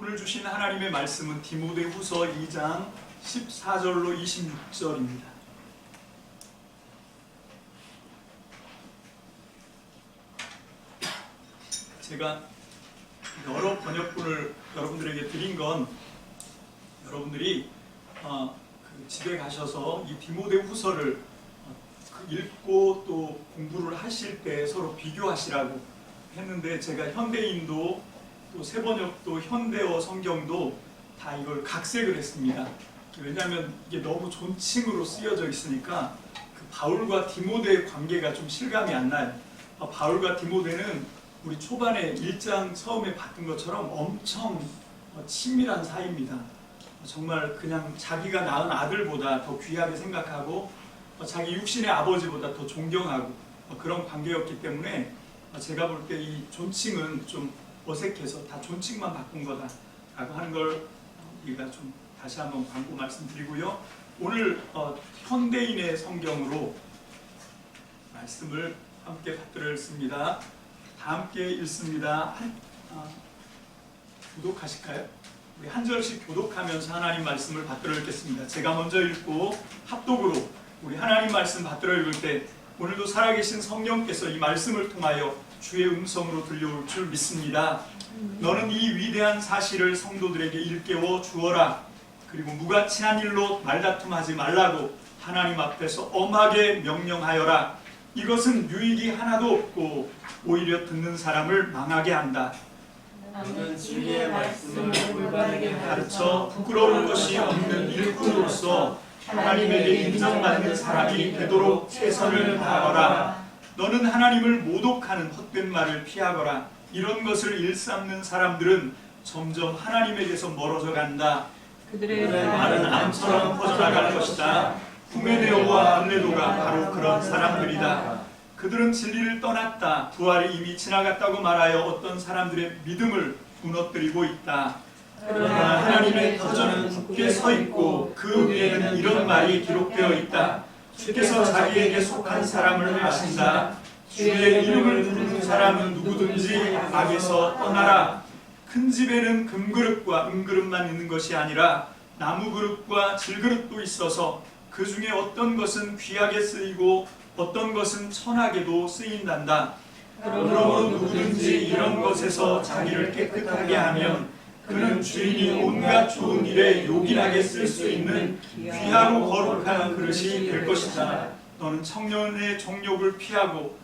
오늘 주신 하나님의 말씀은 디모데후서 2장 14절로 26절입니다. 제가 여러 번역본을 여러분들에게 드린 건 여러분들이 집에 가셔서 이 디모데후서를 읽고 또 공부를 하실 때 서로 비교하시라고 했는데, 제가 현대인도 또 새번역도 현대어 성경도 다 이걸 각색을 했습니다. 왜냐하면 이게 너무 존칭으로 쓰여져 있으니까 그 바울과 디모데의 관계가 좀 실감이 안 나요. 바울과 디모데는 우리 초반에 1장 처음에 봤던 것처럼 엄청 친밀한 사이입니다. 정말 그냥 자기가 낳은 아들보다 더 귀하게 생각하고 자기 육신의 아버지보다 더 존경하고 그런 관계였기 때문에 제가 볼 때 이 존칭은 좀 어색해서 다 존칭만 바꾼 거다라고 하는 걸 우리가 좀 다시 한번 광고 말씀드리고요. 오늘 현대인의 성경으로 말씀을 함께 받들어 읽습니다. 다 함께 읽습니다. 교독하실까요? 우리 한 절씩 교독하면서 하나님 말씀을 받들어 읽겠습니다. 제가 먼저 읽고 합독으로 우리 하나님 말씀 받들어 읽을 때 오늘도 살아계신 성령께서 이 말씀을 통하여 주의 음성으로 들려올 줄 믿습니다. 너는 이 위대한 사실을 성도들에게 일깨워 주어라. 그리고 무가치한 일로 말다툼하지 말라고 하나님 앞에서 엄하게 명령하여라. 이것은 유익이 하나도 없고 오히려 듣는 사람을 망하게 한다. 너는 진리의 말씀을 올바르게 가르쳐 부끄러울 것이 없는 일꾼으로서 하나님에게 인정받는 사람이 되도록 최선을 다하거라. 너는 하나님을 모독하는 헛된 말을 피하거라. 이런 것을 일삼는 사람들은 점점 하나님에게서 멀어져 간다. 그들의 말은 암처럼 퍼져나갈 것이다. 후메네오와 빌레도가 바로 그런 사람들이다. 그들은 진리를 떠났다. 부활이 이미 지나갔다고 말하여 어떤 사람들의 믿음을 무너뜨리고 있다. 그러나 하나님의 터전은 굳게 서 있고 그 위에는 이런 말이 기록되어 있다. 주께서 자기에게 속한 사람을 아신다. 주의 이름을 부르는 사람은 누구든지 악에서 떠나라. 큰 집에는 금그릇과 은그릇만 있는 것이 아니라 나무그릇과 질그릇도 있어서 그 중에 어떤 것은 귀하게 쓰이고 어떤 것은 천하게도 쓰인단다. 그러므로 누구든지 이런 것에서 자기를 깨끗하게 하면 그는 주인이 온갖 좋은 일에 요긴하게 쓸 수 있는 귀하고 거룩한 그릇이 될 것이다. 너는 청년의 정욕을 피하고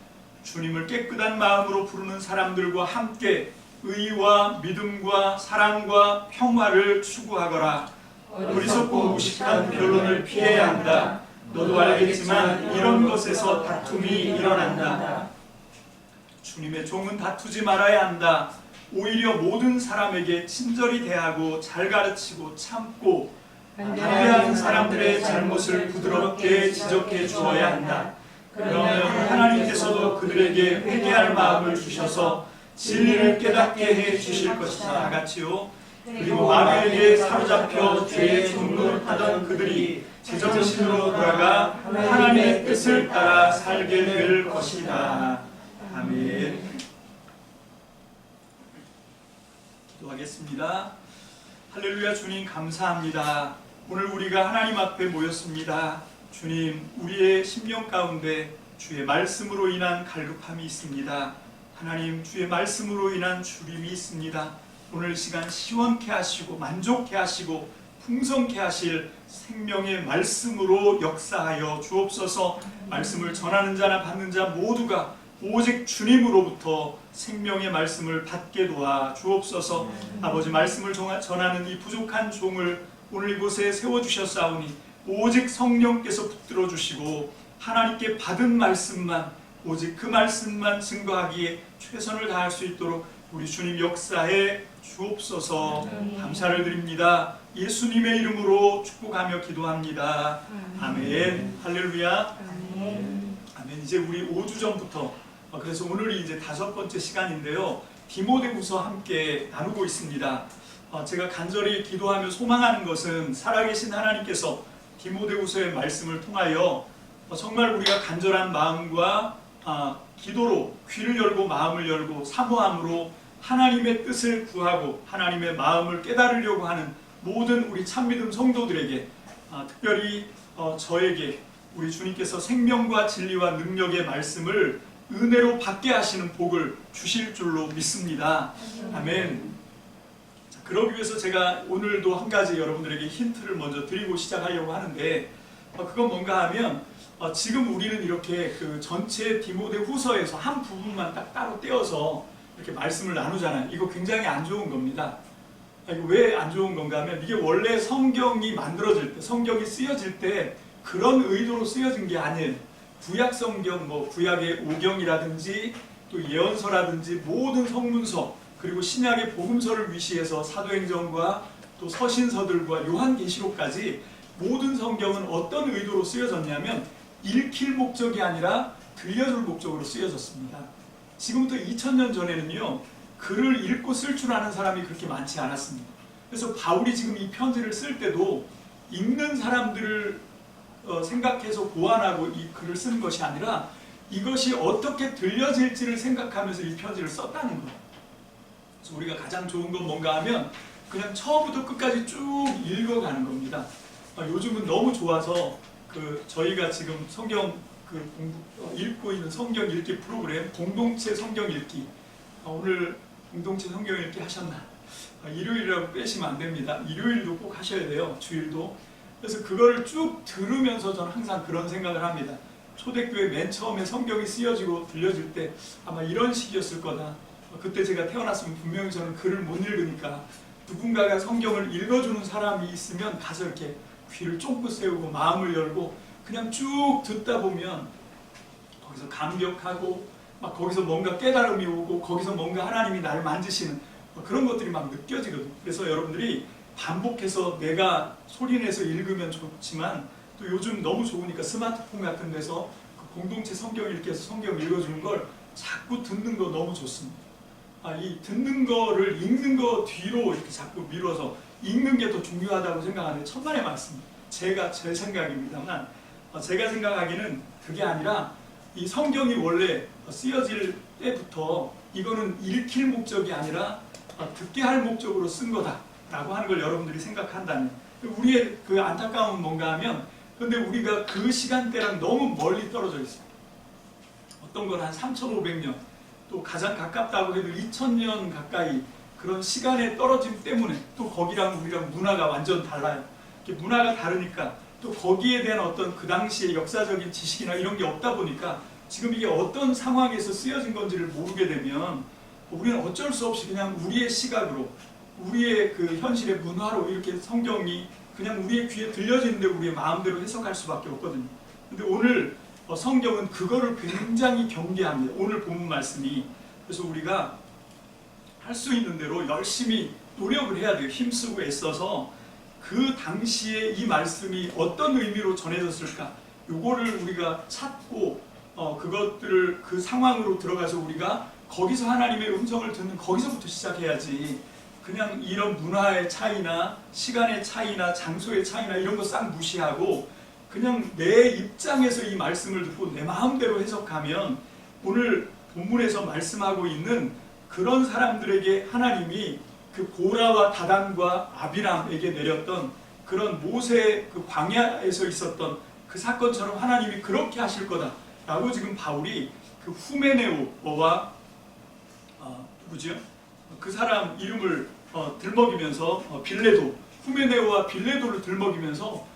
주님을 깨끗한 마음으로 부르는 사람들과 함께 의와 믿음과 사랑과 평화를 추구하거라. 어리석고 무식한 변론을 피해야 한다. 너도 알겠지만 이런 것에서 다툼이 일어난다. 주님의 종은 다투지 말아야 한다. 오히려 모든 사람에게 친절히 대하고 잘 가르치고 참고 반대하는 사람들의 잘못을 부드럽게 지적해 주어야 한다. 그러면 하나님께서도 그들에게 회개할 마음을 주셔서 진리를 깨닫게 해 주실 것이다. 다 같이요. 그리고 마귀에게 사로잡혀 죄의 종노릇하던 그들이 제정신으로 돌아가 하나님의 뜻을 따라 살게 될 것이다. 아멘. 기도하겠습니다. 할렐루야. 주님 감사합니다. 오늘 우리가 하나님 앞에 모였습니다. 주님, 우리의 심령 가운데 주의 말씀으로 인한 갈급함이 있습니다. 하나님, 주의 말씀으로 인한 주림이 있습니다. 오늘 시간 시원케 하시고 만족케 하시고 풍성케 하실 생명의 말씀으로 역사하여 주옵소서. 말씀을 전하는 자나 받는 자 모두가 오직 주님으로부터 생명의 말씀을 받게 도와 주옵소서. 아버지, 말씀을 전하는 이 부족한 종을 오늘 이곳에 세워주셨사오니 오직 성령께서 붙들어 주시고 하나님께 받은 말씀만, 오직 그 말씀만 증거하기에 최선을 다할 수 있도록 우리 주님 역사에 주옵소서. 감사를 드립니다. 예수님의 이름으로 축복하며 기도합니다. 아멘. 할렐루야. 아멘. 이제 우리 5주 전부터, 그래서 오늘이 이제 5번째 시간인데요, 디모데후서 함께 나누고 있습니다. 제가 간절히 기도하며 소망하는 것은 살아계신 하나님께서 디모데후서의 말씀을 통하여 정말 우리가 간절한 마음과 기도로 귀를 열고 마음을 열고 사모함으로 하나님의 뜻을 구하고 하나님의 마음을 깨달으려고 하는 모든 우리 참믿음 성도들에게 특별히 저에게 우리 주님께서 생명과 진리와 능력의 말씀을 은혜로 받게 하시는 복을 주실 줄로 믿습니다. 아멘. 자, 그러기 위해서 제가 오늘도 한 가지 여러분들에게 힌트를 먼저 드리고 시작하려고 하는데 그건 뭔가 하면 지금 우리는 이렇게 그 전체 디모데 후서에서 한 부분만 딱 따로 떼어서 이렇게 말씀을 나누잖아요. 이거 굉장히 안 좋은 겁니다. 이거 왜 안 좋은 건가 하면 이게 원래 성경이 만들어질 때, 성경이 쓰여질 때 그런 의도로 쓰여진 게 아니에요. 구약 성경, 구약의 오경이라든지 또 예언서라든지 모든 성문서 그리고 신약의 복음서를 위시해서 사도행전과 또 서신서들과 요한계시록까지 모든 성경은 어떤 의도로 쓰여졌냐면 읽힐 목적이 아니라 들려줄 목적으로 쓰여졌습니다. 지금부터 2000년 전에는요 글을 읽고 쓸 줄 아는 사람이 그렇게 많지 않았습니다. 그래서 바울이 지금 이 편지를 쓸 때도 읽는 사람들을 생각해서 고안하고 이 글을 쓴 것이 아니라 이것이 어떻게 들려질지를 생각하면서 이 편지를 썼다는 거예요. 그래서 우리가 가장 좋은 건 뭔가 하면 그냥 처음부터 끝까지 쭉 읽어가는 겁니다. 요즘은 너무 좋아서 저희가 지금 성경 읽고 있는 성경 읽기 프로그램 공동체 성경 읽기 오늘 공동체 성경 읽기 하셨나? 일요일이라고 빼시면 안 됩니다. 일요일도 꼭 하셔야 돼요. 주일도. 그래서 그거를 쭉 들으면서 저는 항상 그런 생각을 합니다. 초대교회 맨 처음에 성경이 쓰여지고 들려질 때 아마 이런 식이었을 거다. 그때 제가 태어났으면 분명히 저는 글을 못 읽으니까 누군가가 성경을 읽어주는 사람이 있으면 가서 이렇게 귀를 쫑긋 세우고 마음을 열고 그냥 쭉 듣다 보면 거기서 감격하고 막 거기서 뭔가 깨달음이 오고 거기서 뭔가 하나님이 나를 만지시는 그런 것들이 막 느껴지거든요. 그래서 여러분들이 반복해서 내가 소리내서 읽으면 좋지만 또 요즘 너무 좋으니까 스마트폰 같은 데서 공동체 성경 읽기에서 성경 읽어주는 걸 자꾸 듣는 거 너무 좋습니다. 이 듣는 거를 읽는 거 뒤로 이렇게 자꾸 미뤄서 읽는 게 더 중요하다고 생각하는데 천만의 말씀. 제 생각입니다만 제가 생각하기는 그게 아니라 이 성경이 원래 쓰여질 때부터 이거는 읽힐 목적이 아니라 듣게 할 목적으로 쓴 거다라고 하는 걸 여러분들이 생각한다면 우리의 그 안타까움은 뭔가 하면 근데 우리가 그 시간대랑 너무 멀리 떨어져 있어요. 어떤 건 한 3,500년 또 가장 가깝다고 해도 2,000년 가까이 그런 시간의 떨어짐 때문에 또 거기랑 우리랑 문화가 완전 달라요. 이렇게 문화가 다르니까 또 거기에 대한 어떤 그 당시의 역사적인 지식이나 이런 게 없다 보니까 지금 이게 어떤 상황에서 쓰여진 건지를 모르게 되면 우리는 어쩔 수 없이 그냥 우리의 시각으로 우리의 그 현실의 문화로 이렇게 성경이 그냥 우리의 귀에 들려지는데 우리의 마음대로 해석할 수밖에 없거든요. 근데 오늘 성경은 그거를 굉장히 경계합니다. 오늘 본문 말씀이. 그래서 우리가 할 수 있는 대로 열심히 노력을 해야 돼요. 힘쓰고 애써서 그 당시에 이 말씀이 어떤 의미로 전해졌을까 요거를 우리가 찾고 그것들을 그 상황으로 들어가서 우리가 거기서 하나님의 음성을 듣는 거기서부터 시작해야지 그냥 이런 문화의 차이나 시간의 차이나 장소의 차이나 이런 거 싹 무시하고 그냥 내 입장에서 이 말씀을 듣고 내 마음대로 해석하면 오늘 본문에서 말씀하고 있는 그런 사람들에게 하나님이 그 고라와 다단과 아비람에게 내렸던 그런 모세의 그 광야에서 있었던 그 사건처럼 하나님이 그렇게 하실 거다라고 지금 바울이 그 후메네오와 누구죠? 그 사람 이름을 들먹이면서 빌레도, 후메네오와 빌레도를 들먹이면서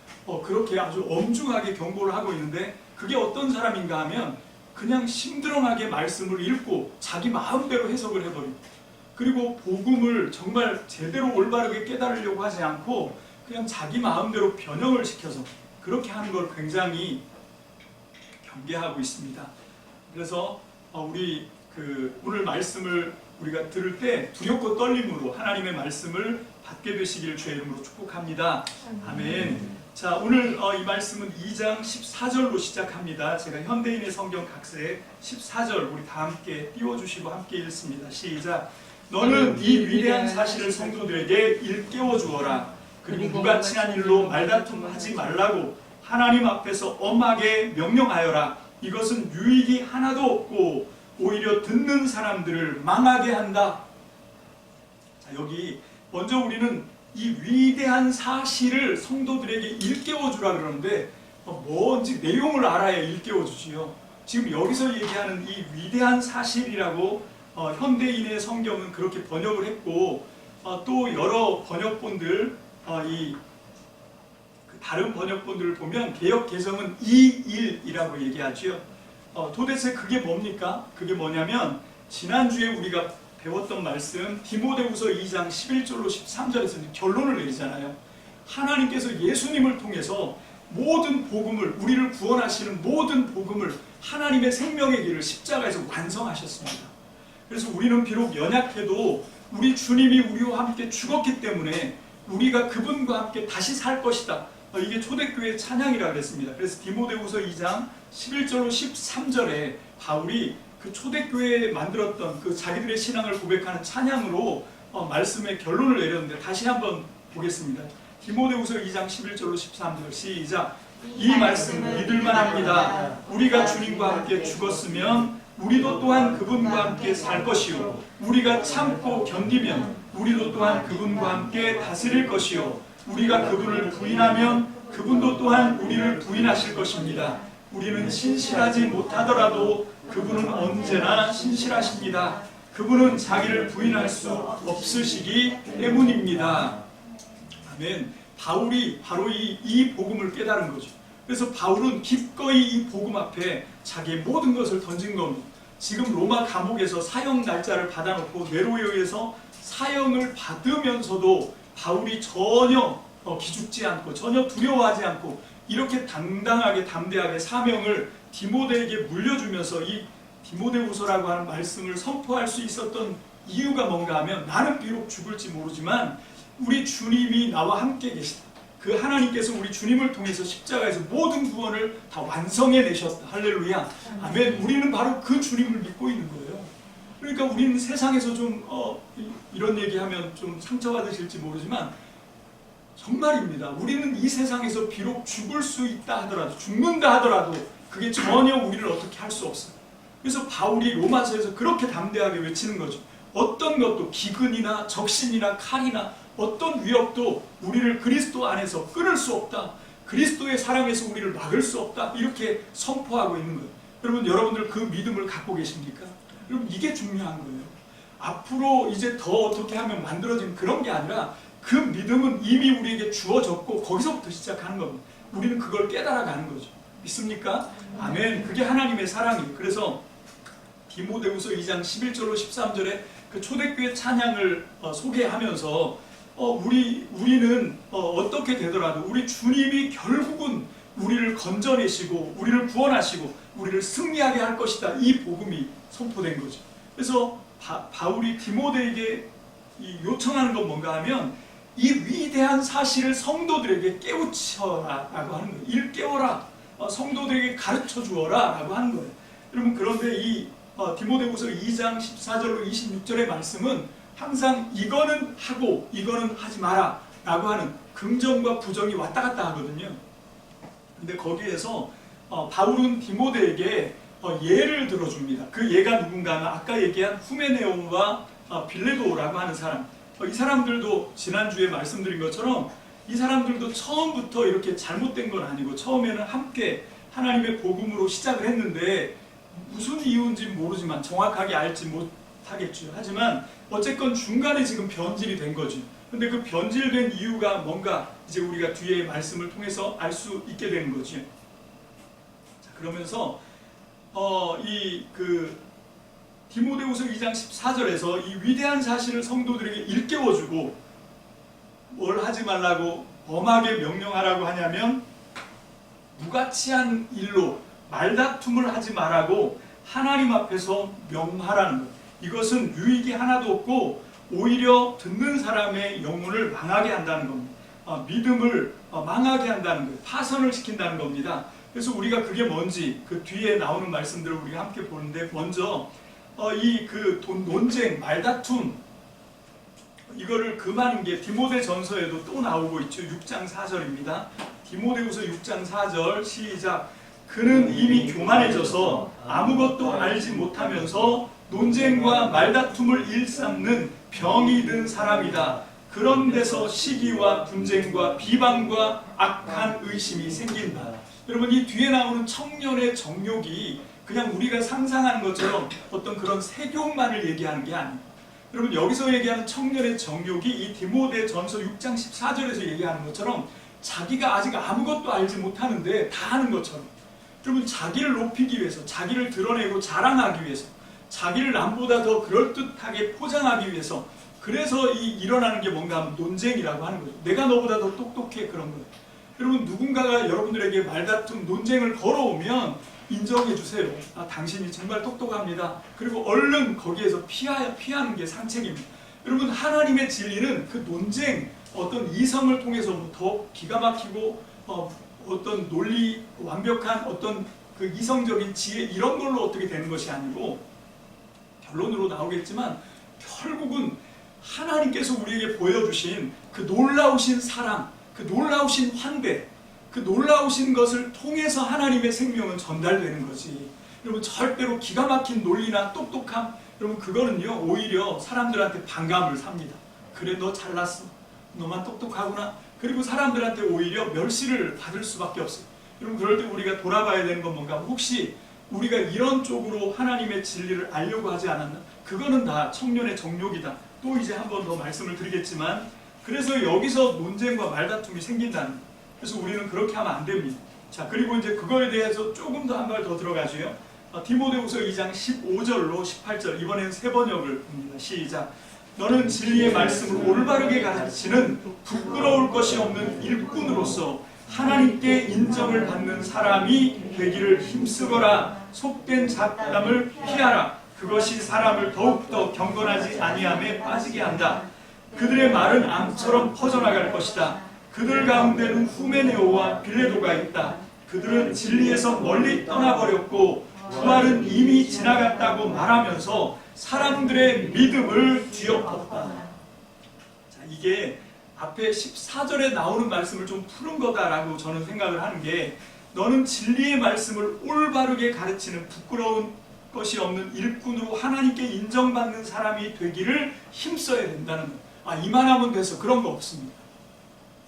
그렇게 아주 엄중하게 경고를 하고 있는데 그게 어떤 사람인가 하면 그냥 심드렁하게 말씀을 읽고 자기 마음대로 해석을 해버리고 그리고 복음을 정말 제대로 올바르게 깨달으려고 하지 않고 그냥 자기 마음대로 변형을 시켜서 그렇게 하는 걸 굉장히 경계하고 있습니다. 그래서 우리 오늘 말씀을 우리가 들을 때 두렵고 떨림으로 하나님의 말씀을 받게 되시기를 주의 이름으로 축복합니다. 아멘. 자, 오늘 이 말씀은 2장 14절로 시작합니다. 제가 현대인의 성경 각색 14절 우리 다 함께 띄워주시고 함께 읽습니다. 시작. 너는 이 위대한 사실을 성도들에게 일깨워 주어라. 그리고 누가 친한 일로 말다툼하지 말라고 하나님 앞에서 엄하게 명령하여라. 이것은 유익이 하나도 없고 오히려 듣는 사람들을 망하게 한다. 여기 먼저 우리는 이 위대한 사실을 성도들에게 일깨워 주라 그러는데 뭔지 내용을 알아야 일깨워 주지요. 지금 여기서 얘기하는 이 위대한 사실이라고 현대인의 성경은 그렇게 번역을 했고, 또 여러 번역본들, 다른 번역본들을 보면 개역 개성은 이 일이라고 얘기하지요. 도대체 그게 뭡니까? 그게 뭐냐면 지난주에 우리가 배웠던 말씀 디모데후서 2장 11절로 13절에서 결론을 내리잖아요. 하나님께서 예수님을 통해서 모든 복음을, 우리를 구원하시는 모든 복음을, 하나님의 생명의 길을 십자가에서 완성하셨습니다. 그래서 우리는 비록 연약해도 우리 주님이 우리와 함께 죽었기 때문에 우리가 그분과 함께 다시 살 것이다. 이게 초대교회 찬양이라고 했습니다. 그래서 디모데후서 2장 11절로 13절에 바울이 그 초대교회에 만들었던 그 자기들의 신앙을 고백하는 찬양으로 말씀의 결론을 내렸는데 다시 한번 보겠습니다. 디모데후서 2장 11절로 13절 시작. 이 말씀 믿을만 합니다. 우리가 주님과 함께 죽었으면 우리도 또한 그분과 함께 살 것이요, 우리가 참고 견디면 우리도 또한 그분과 함께 다스릴 것이요, 우리가 그분을 부인하면 그분도 또한 우리를 부인하실 것입니다. 우리는 신실하지 못하더라도 그분은 언제나 신실하십니다. 그분은 자기를 부인할 수 없으시기 때문입니다. 아멘. 바울이 바로 이 복음을 깨달은 거죠. 그래서 바울은 기꺼이 이 복음 앞에 자기의 모든 것을 던진 겁니다. 지금 로마 감옥에서 사형 날짜를 받아놓고 네로에 의해서 사형을 받으면서도 바울이 전혀 기죽지 않고 전혀 두려워하지 않고 이렇게 당당하게 담대하게 사명을 디모데에게 물려주면서 이 디모데후서라고 하는 말씀을 선포할 수 있었던 이유가 뭔가 하면, 나는 비록 죽을지 모르지만 우리 주님이 나와 함께 계시다. 그 하나님께서 우리 주님을 통해서 십자가에서 모든 구원을 다 완성해내셨다. 할렐루야. 아멘. 우리는 바로 그 주님을 믿고 있는 거예요. 그러니까 우리는 세상에서 좀 이런 얘기하면 좀 상처받으실지 모르지만 정말입니다. 우리는 이 세상에서 비록 죽을 수 있다 하더라도, 죽는다 하더라도 그게 전혀 우리를 어떻게 할 수 없어요. 그래서 바울이 로마서에서 그렇게 담대하게 외치는 거죠. 어떤 것도 기근이나 적신이나 칼이나 어떤 위협도 우리를 그리스도 안에서 끊을 수 없다. 그리스도의 사랑에서 우리를 막을 수 없다. 이렇게 선포하고 있는 거예요. 여러분, 여러분들 그 믿음을 갖고 계십니까? 여러분, 이게 중요한 거예요. 앞으로 이제 더 어떻게 하면 만들어진 그런 게 아니라 그 믿음은 이미 우리에게 주어졌고 거기서부터 시작하는 겁니다. 우리는 그걸 깨달아가는 거죠. 믿습니까? 아멘. 그게 하나님의 사랑이에요. 그래서 디모데후서 2장 11절로 13절에 그 초대교회 찬양을 소개하면서 우리는 어떻게 되더라도 우리 주님이 결국은 우리를 건져내시고 우리를 구원하시고 우리를 승리하게 할 것이다. 이 복음이 선포된 거죠. 그래서 바울이 디모데에게 요청하는 건 뭔가 하면 이 위대한 사실을 성도들에게 깨우쳐라 라고 하는 거예요. 일깨워라. 성도들에게 가르쳐 주어라 라고 하는 거예요. 여러분, 그런데 이 디모데후서 2장 14절로 26절의 말씀은 항상 이거는 하고 이거는 하지 마라 라고 하는 긍정과 부정이 왔다 갔다 하거든요. 근데 거기에서 바울은 디모데에게 예를 들어줍니다. 그 예가 누군가 하면 아까 얘기한 후메네온과 빌레도라고 하는 사람, 이 사람들도 지난주에 말씀드린 것처럼 이 사람들도 처음부터 이렇게 잘못된 건 아니고 처음에는 함께 하나님의 복음으로 시작을 했는데 무슨 이유인지 모르지만 정확하게 알지 못하겠죠. 하지만 어쨌건 중간에 지금 변질이 된 거죠. 근데 그 변질된 이유가 뭔가 이제 우리가 뒤에 말씀을 통해서 알 수 있게 되는 거죠. 자, 그러면서 디모데후서 2장 14절에서 이 위대한 사실을 성도들에게 일깨워주고 뭘 하지 말라고 엄하게 명령하라고 하냐면 무가치한 일로 말다툼을 하지 말라고 하나님 앞에서 명하라는 거예요. 이것은 유익이 하나도 없고 오히려 듣는 사람의 영혼을 망하게 한다는 겁니다. 믿음을 망하게 한다는 거예요. 파선을 시킨다는 겁니다. 그래서 우리가 그게 뭔지 그 뒤에 나오는 말씀들을 우리가 함께 보는데, 먼저 논쟁, 말다툼, 이거를 금하는 게 디모데전서에도 또 나오고 있죠. 6장 4절입니다. 디모데후서 6장 4절 시작. 그는 이미 교만해져서 아무것도 알지 못하면서 논쟁과 말다툼을 일삼는 병이 든 사람이다. 그런 데서 시기와 분쟁과 비방과 악한 의심이 생긴다. 여러분, 이 뒤에 나오는 청년의 정욕이 그냥 우리가 상상하는 것처럼 어떤 그런 색욕만을 얘기하는 게 아니에요. 여러분, 여기서 얘기하는 청년의 정욕이 이 디모데전서 6장 14절에서 얘기하는 것처럼 자기가 아직 아무것도 알지 못하는데 다 아는 것처럼, 여러분, 자기를 높이기 위해서, 자기를 드러내고 자랑하기 위해서, 자기를 남보다 더 그럴듯하게 포장하기 위해서, 그래서 일어나는 게 뭔가 하면 논쟁이라고 하는 거죠. 내가 너보다 더 똑똑해, 그런 거예요. 여러분, 누군가가 여러분들에게 말다툼, 논쟁을 걸어오면 인정해 주세요. 아, 당신이 정말 똑똑합니다. 그리고 얼른 거기에서 피하는 게 상책입니다. 여러분, 하나님의 진리는 그 논쟁, 어떤 이성을 통해서 더 기가 막히고 어떤 논리, 완벽한 어떤 그 이성적인 지혜, 이런 걸로 어떻게 되는 것이 아니고, 결론으로 나오겠지만 결국은 하나님께서 우리에게 보여주신 그 놀라우신 사랑, 그 놀라우신 환대, 그 놀라우신 것을 통해서 하나님의 생명은 전달되는 거지. 여러분, 절대로 기가 막힌 논리나 똑똑함, 여러분, 그거는요 오히려 사람들한테 반감을 삽니다. 그래, 너 잘났어, 너만 똑똑하구나. 그리고 사람들한테 오히려 멸시를 받을 수밖에 없어요. 여러분, 그럴 때 우리가 돌아봐야 되는 건 뭔가, 혹시 우리가 이런 쪽으로 하나님의 진리를 알려고 하지 않았나? 그거는 다 청년의 정욕이다. 또 이제 한 번 더 말씀을 드리겠지만, 그래서 여기서 논쟁과 말다툼이 생긴다는 거예요. 그래서 우리는 그렇게 하면 안 됩니다. 자, 그리고 이제 그거에 대해서 조금 더 한 발 더 들어가죠. 디모데후서 2장 15절로 18절, 이번엔 세 번역을 봅니다. 시작. 너는 진리의 말씀을 올바르게 가르치는 부끄러울 것이 없는 일꾼으로서 하나님께 인정을 받는 사람이 되기를 힘쓰거라. 속된 잡담을 피하라. 그것이 사람을 더욱더 경건하지 아니함에 빠지게 한다. 그들의 말은 암처럼 퍼져나갈 것이다. 그들 가운데는 후메네오와 빌레도가 있다. 그들은 진리에서 멀리 떠나버렸고 부활은 이미 지나갔다고 말하면서 사람들의 믿음을 뒤엎었다. 자, 이게 앞에 14절에 나오는 말씀을 좀 푸는 거다라고 저는 생각을 하는 게, 너는 진리의 말씀을 올바르게 가르치는 부끄러운 것이 없는 일꾼으로 하나님께 인정받는 사람이 되기를 힘써야 된다는 거예요. 아, 이만하면 돼서 그런 거 없습니다.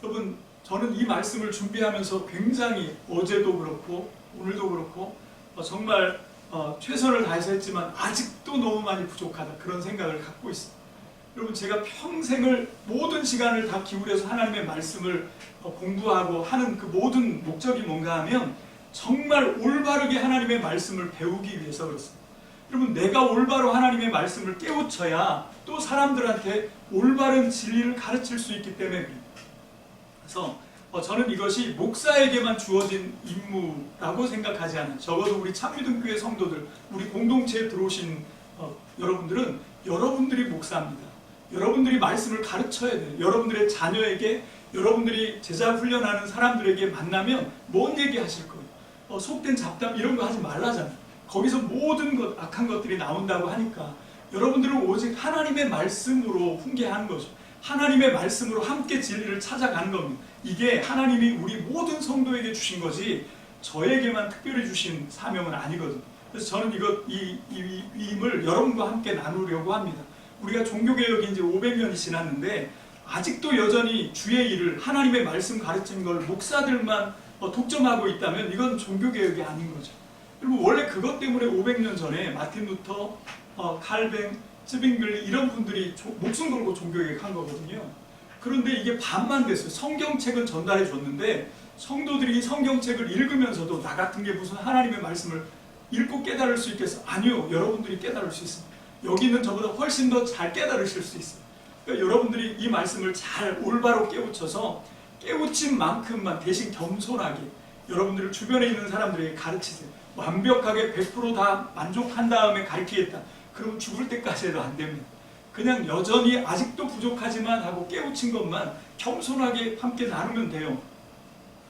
여러분, 저는 이 말씀을 준비하면서 굉장히 어제도 그렇고 오늘도 그렇고 정말 최선을 다해서 했지만 아직도 너무 많이 부족하다, 그런 생각을 갖고 있습니다. 여러분, 제가 평생을 모든 시간을 다 기울여서 하나님의 말씀을 공부하고 하는 그 모든 목적이 뭔가 하면 정말 올바르게 하나님의 말씀을 배우기 위해서 그렇습니다. 여러분, 내가 올바로 하나님의 말씀을 깨우쳐야 또 사람들한테 올바른 진리를 가르칠 수 있기 때문에 그래요. 그래서 저는 이것이 목사에게만 주어진 임무라고 생각하지 않아요. 적어도 우리 참미등교회 성도들, 우리 공동체에 들어오신 여러분들은 여러분들이 목사입니다. 여러분들이 말씀을 가르쳐야 돼요. 여러분들의 자녀에게, 여러분들이 제자 훈련하는 사람들에게 만나면 뭔 얘기 하실 거예요? 속된 잡담 이런 거 하지 말라잖아요. 거기서 모든 것, 악한 것들이 나온다고 하니까 여러분들은 오직 하나님의 말씀으로 훈계하는 거죠. 하나님의 말씀으로 함께 진리를 찾아가는 겁니다. 이게 하나님이 우리 모든 성도에게 주신 거지 저에게만 특별히 주신 사명은 아니거든요. 그래서 저는 이 임을 여러분과 함께 나누려고 합니다. 우리가 종교개혁이 이제 500년이 지났는데 아직도 여전히 주의 일을, 하나님의 말씀 가르치는 걸 목사들만 독점하고 있다면 이건 종교개혁이 아닌 거죠. 그리고 원래 그것 때문에 500년 전에 마틴 루터, 칼뱅, 츠빙글리 이런 분들이 목숨 걸고 종교개혁한 거거든요. 그런데 이게 반만 됐어요. 성경책은 전달해 줬는데 성도들이 이 성경책을 읽으면서도 나 같은 게 무슨 하나님의 말씀을 읽고 깨달을 수 있겠어? 아니요, 여러분들이 깨달을 수 있습니다. 여기는 저보다 훨씬 더 잘 깨달으실 수 있어요. 그러니까 여러분들이 이 말씀을 잘 올바로 깨우쳐서 깨우친 만큼만 대신 겸손하게 여러분들을 주변에 있는 사람들에게 가르치세요. 완벽하게 100% 다 만족한 다음에 가르치겠다. 그럼 죽을 때까지 해도 안 됩니다. 그냥 여전히 아직도 부족하지만 하고 깨우친 것만 겸손하게 함께 나누면 돼요.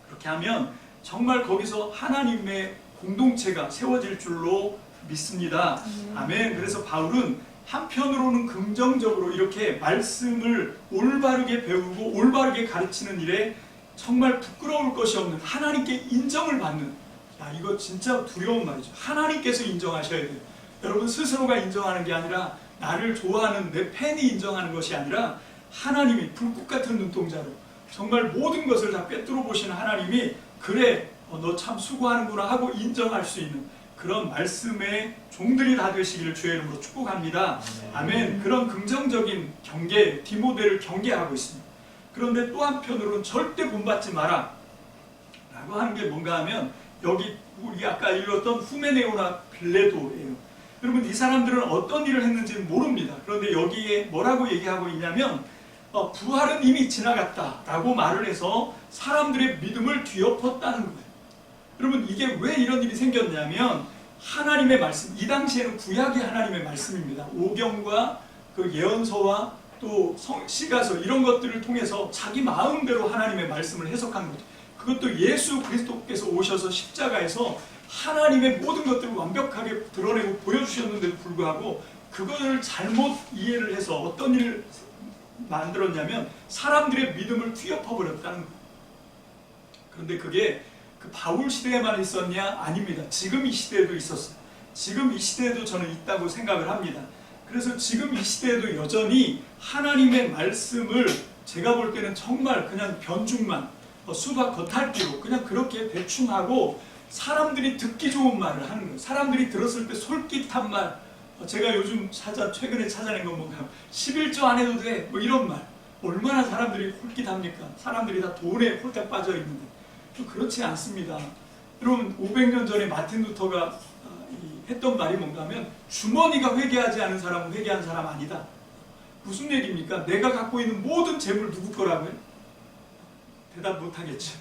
그렇게 하면 정말 거기서 하나님의 공동체가 세워질 줄로 믿습니다. 아멘. 그래서 바울은 한편으로는 긍정적으로 이렇게 말씀을 올바르게 배우고 올바르게 가르치는 일에 정말 부끄러울 것이 없는, 하나님께 인정을 받는, 야, 이거 진짜 두려운 말이죠. 하나님께서 인정하셔야 돼요. 여러분 스스로가 인정하는 게 아니라 나를 좋아하는 내 팬이 인정하는 것이 아니라 하나님이 불꽃 같은 눈동자로 정말 모든 것을 다 꿰뚫어 보시는 하나님이 그래 너 참 수고하는구나 하고 인정할 수 있는 그런 말씀의 종들이 다 되시기를 주의 이름으로 축복합니다. 아멘. 그런 긍정적인 경계, 디모데를 경계하고 있습니다. 그런데 또 한편으로는 절대 본받지 마라 라고 하는 게 뭔가 하면 여기 우리 아까 읽었던 후메네오나 빌레도예요. 여러분 이 사람들은 어떤 일을 했는지는 모릅니다. 그런데 여기에 뭐라고 얘기하고 있냐면 부활은 이미 지나갔다라고 말을 해서 사람들의 믿음을 뒤엎었다는 거예요. 여러분 이게 왜 이런 일이 생겼냐면 하나님의 말씀, 이 당시에는 구약이 하나님의 말씀입니다. 오경과 그 예언서와 또 시가서 이런 것들을 통해서 자기 마음대로 하나님의 말씀을 해석한 거죠. 그것도 예수 그리스도께서 오셔서 십자가에서 하나님의 모든 것들을 완벽하게 드러내고 보여주셨는데도 불구하고 그것을 잘못 이해를 해서 어떤 일을 만들었냐면 사람들의 믿음을 뒤엎어버렸다는 거예요. 그런데 그게 그 바울 시대에만 있었냐? 아닙니다. 지금 이 시대에도 있었어요. 지금 이 시대에도 저는 있다고 생각을 합니다. 그래서 지금 이 시대에도 여전히 하나님의 말씀을 제가 볼 때는 정말 그냥 변죽만 수박 겉핥기로 그냥 그렇게 대충 하고 사람들이 듣기 좋은 말을 하는 거예요. 사람들이 들었을 때 솔깃한 말, 제가 요즘 최근에 찾아낸 건 뭔가 11조 안 해도 돼 뭐 이런 말 얼마나 사람들이 홀깃합니까? 사람들이 다 돈에 홀딱 빠져 있는데 또 그렇지 않습니다. 여러분 500년 전에 마틴 루터가 했던 말이 뭔가 하면 주머니가 회개하지 않은 사람은 회개한 사람 아니다. 무슨 얘기입니까? 내가 갖고 있는 모든 재물 누구 거라고요? 대답 못하겠죠.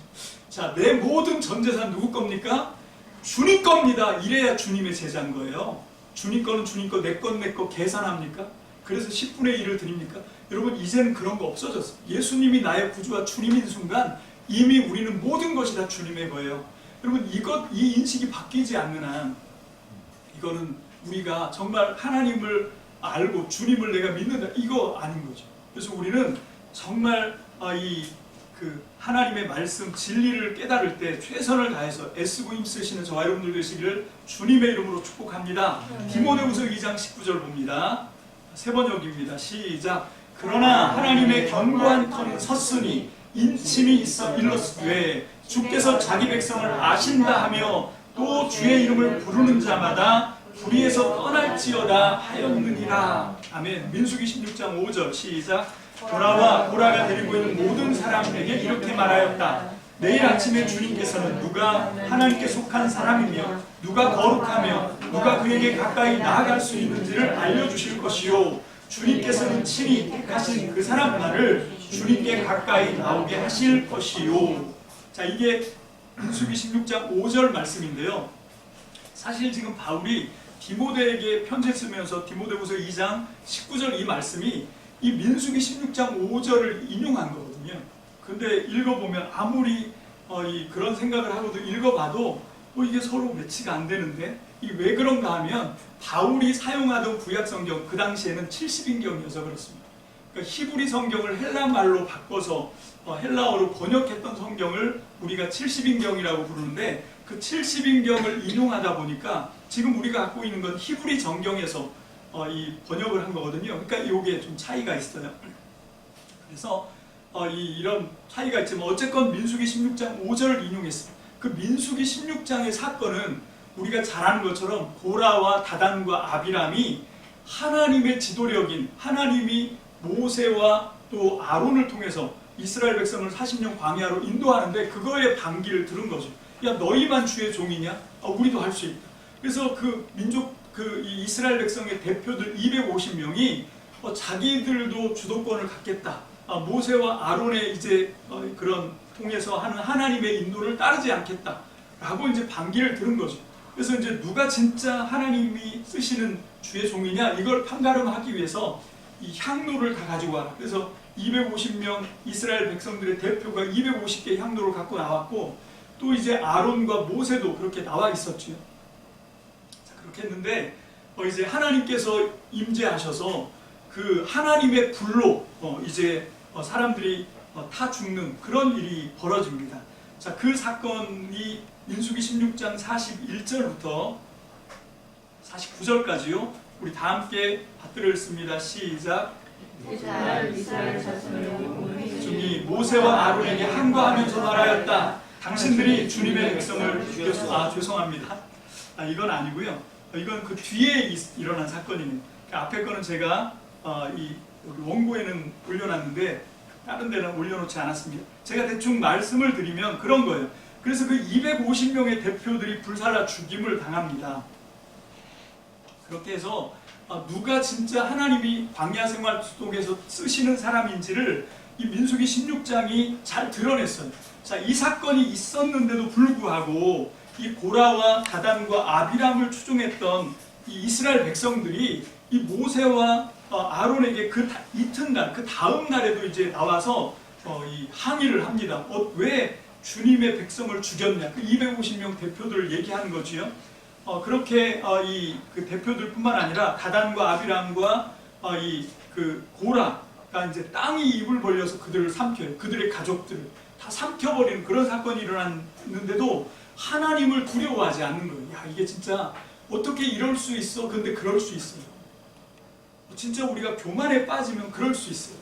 자, 내 모든 전 재산 누구 겁니까? 주님 겁니다. 이래야 주님의 제자인 거예요. 주님 거는 주님 거, 내 건 내 거 계산합니까? 그래서 10분의 1을 드립니까? 여러분 이제는 그런 거 없어졌어요. 예수님이 나의 구주와 주님인 순간 이미 우리는 모든 것이 다 주님의 거예요. 여러분 이 인식이 바뀌지 않는 한 이거는 우리가 정말 하나님을 알고 주님을 내가 믿는다 이거 아닌 거죠. 그래서 우리는 정말 하나님의 말씀 진리를 깨달을 때 최선을 다해서 애쓰고 힘쓰시는 저와 여러분들 되시기를 주님의 이름으로 축복합니다. 디모데후서 2장 19절 봅니다. 세 번역입니다. 시작. 그러나 하나님의 견고한 터는 섰으니 인침이 있어 일렀으되 주께서 자기 백성을 아신다 하며 또 주의 이름을 부르는 자마다 불의에서 떠날지어다 하였느니라. 아멘. 민수기 16장 5절 시작. 고라와 고라가 데리고 있는 모든 사람에게 이렇게 말하였다. 내일 아침에 주님께서는 누가 하나님께 속한 사람이며 누가 거룩하며 누가 그에게 가까이 나아갈 수 있는지를 알려주실 것이요 주님께서는 친히 택하신 그 사람만을 주님께 가까이 나오게 하실 것이요. 자, 이게 민수기 16장 5절 말씀인데요. 사실 지금 바울이 디모데에게 편지를 쓰면서 디모데후서 2장 19절 이 말씀이 이 민수기 16장 5절을 인용한 거거든요. 근데 읽어보면 아무리 그런 생각을 하고도 읽어봐도 이게 서로 매치가 안 되는데 이게 왜 그런가 하면 바울이 사용하던 구약 성경 그 당시에는 70인경이어서 그렇습니다. 그러니까 히브리 성경을 헬라말로 바꿔서 헬라어로 번역했던 성경을 우리가 70인경이라고 부르는데 그 70인경을 인용하다 보니까 지금 우리가 갖고 있는 건 히브리 정경에서 이 번역을 한 거거든요. 그러니까 이게 좀 차이가 있어요. 그래서 이런 차이가 있지만 어쨌건 민수기 16장 5절을 인용했습니다. 그 민수기 16장의 사건은 우리가 잘 아는 것처럼 고라와 다단과 아비람이 하나님의 지도력인 하나님이 모세와 또 아론을 통해서 이스라엘 백성을 40년 광야로 인도하는데 그거에 반기를 들은 거죠. 야 너희만 주의 종이냐? 우리도 할 수 있다. 그래서 그 민족 이 이스라엘 백성의 대표들 250명이 자기들도 주도권을 갖겠다. 모세와 아론의 이제 그런 통해서 하는 하나님의 인도를 따르지 않겠다라고 이제 반기를 들은 거죠. 그래서 이제 누가 진짜 하나님이 쓰시는 주의 종이냐 이걸 판가름하기 위해서 이 향로를 다 가지고 와라. 그래서 250명 이스라엘 백성들의 대표가 250개의 향로를 갖고 나왔고 또 이제 아론과 모세도 그렇게 나와 있었죠. 자, 그렇게 했는데 이제 하나님께서 임재하셔서 그 하나님의 불로 이제 사람들이 타 죽는 그런 일이 벌어집니다. 자, 그 사건이 민수기 16장 41절부터 49절까지요. 우리 다 함께 받들어 읽습니다. 시작. 이스라엘 자손의 온 중이 모세와 아론에게 항거하면서 말하였다. 당신들이 주님의 백성을 죽였소. 죄송합니다. 이건 아니고요. 이건 그 뒤에 일어난 사건이네요. 앞에 거는 제가 이 원고에는 올려놨는데 다른 데는 올려놓지 않았습니다. 제가 대충 말씀을 드리면 그런 거예요. 그래서 그 250명의 대표들이 불살라 죽임을 당합니다. 그렇게 해서 누가 진짜 하나님이 광야 생활 속에서 쓰시는 사람인지를 이 민수기 16장이 잘 드러냈어요. 자, 이 사건이 있었는데도 불구하고 이 고라와 다단과 아비람을 추종했던 이 이스라엘 백성들이 이 모세와 아론에게 그 이튿날, 그 다음 날에도 이제 나와서 이 항의를 합니다. 왜 주님의 백성을 죽였냐? 그 250명 대표들을 얘기하는 거지요. 그렇게 그 대표들뿐만 아니라 다단과 아비람과 이 그 고라가 이제 땅이 입을 벌려서 그들을 삼켜요. 그들의 가족들을 다 삼켜버리는 그런 사건이 일어났는데도 하나님을 두려워하지 않는 거예요. 야, 이게 진짜 어떻게 이럴 수 있어? 근데 그럴 수 있어요. 진짜 우리가 교만에 빠지면 그럴 수 있어요.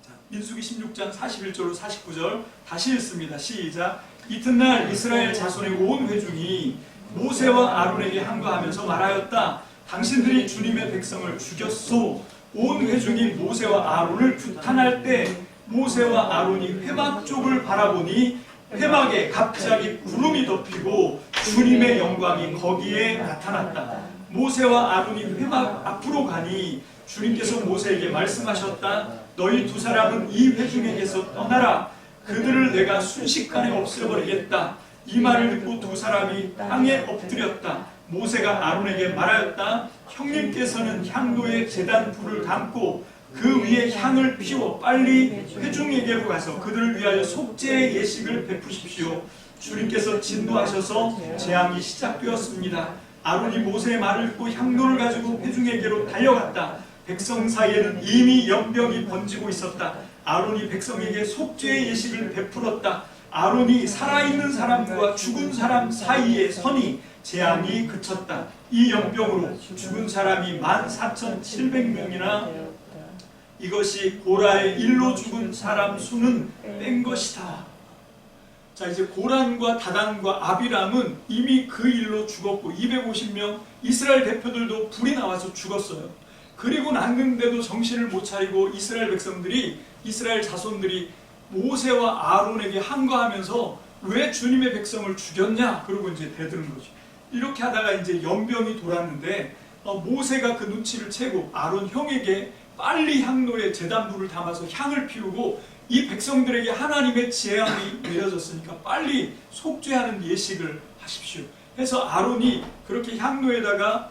자, 민수기 16장 41절로 49절 다시 읽습니다. 시작. 이튿날 이스라엘 자손의 온 회중이 모세와 아론에게 항거하면서 말하였다. 당신들이 주님의 백성을 죽였소. 온 회중이 모세와 아론을 규탄할 때 모세와 아론이 회막 쪽을 바라보니 회막에 갑자기 구름이 덮이고 주님의 영광이 거기에 나타났다. 모세와 아론이 회막 앞으로 가니 주님께서 모세에게 말씀하셨다. 너희 두 사람은 이 회중에게서 떠나라. 그들을 내가 순식간에 없애버리겠다. 이 말을 듣고 두 사람이 땅에 엎드렸다. 모세가 아론에게 말하였다. 형님께서는 향로에 제단 불을 담고 그 위에 향을 피워 빨리 회중에게로 가서 그들을 위하여 속죄의 예식을 베푸십시오. 주님께서 진노하셔서 재앙이 시작되었습니다. 아론이 모세의 말을 듣고 향로를 가지고 회중에게로 달려갔다. 백성 사이에는 이미 연병이 번지고 있었다. 아론이 백성에게 속죄의 예식을 베풀었다. 아론이 살아있는 사람과 죽은 사람 사이에 서니 재앙이 그쳤다. 이 연병으로 죽은 사람이 14,700명이나 이것이 고라의 일로 죽은 사람 수는 뺀 것이다. 자, 이제 고란과 다단과 아비람은 이미 그 일로 죽었고 250명 이스라엘 대표들도 불이 나와서 죽었어요. 그리고 났는데도 정신을 못 차리고 이스라엘 백성들이 이스라엘 자손들이 모세와 아론에게 항거하면서 왜 주님의 백성을 죽였냐? 그러고 이제 대드는 거죠. 이렇게 하다가 이제 연병이 돌았는데 모세가 그 눈치를 채고 아론 형에게 빨리 향로에 제단불을 담아서 향을 피우고 이 백성들에게 하나님의 재앙이 내려졌으니까 빨리 속죄하는 예식을 하십시오. 해서 아론이 그렇게 향로에다가